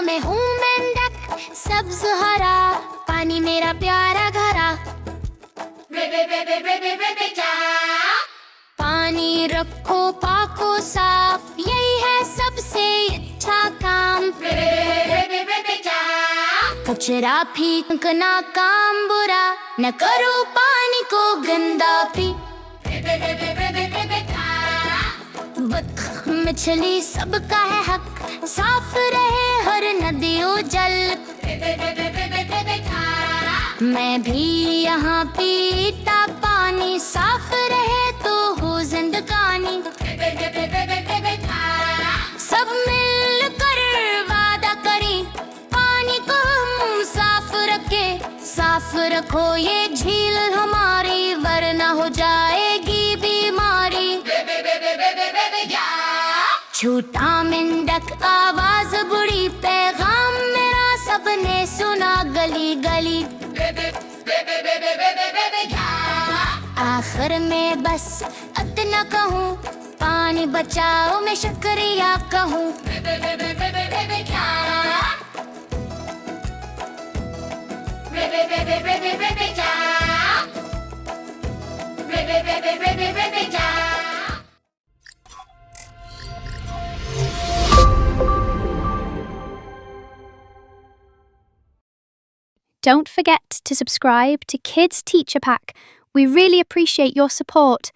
मैं हूँ मेंढक सब्ज हरा, पानी मेरा प्यारा घरा। पानी रखो पाको साफ, यही है सबसे अच्छा काम। कचरा फेंकना काम बुरा, न करो पानी को गंदा पी। बतख मछली सबका है हक, साफ रहे हर नदियों जल। मैं भी यहाँ पीता पानी, साफ रहे तो हो जिंदगानी। सब मिलकर वादा करें, पानी को हम साफ रखें। साफ रखो ये झील हमारी, वरना हो जाएगी बीमारी। छोटा मेंढक आवाज बुरी, पैगाम मेरा सबने सुना गली गली। आखिर में बस इतना कहूँ, पानी बचाओ मैं शुक्रिया कहूँ। Don't forget to subscribe to Kids Teacher Pack. We really appreciate your support.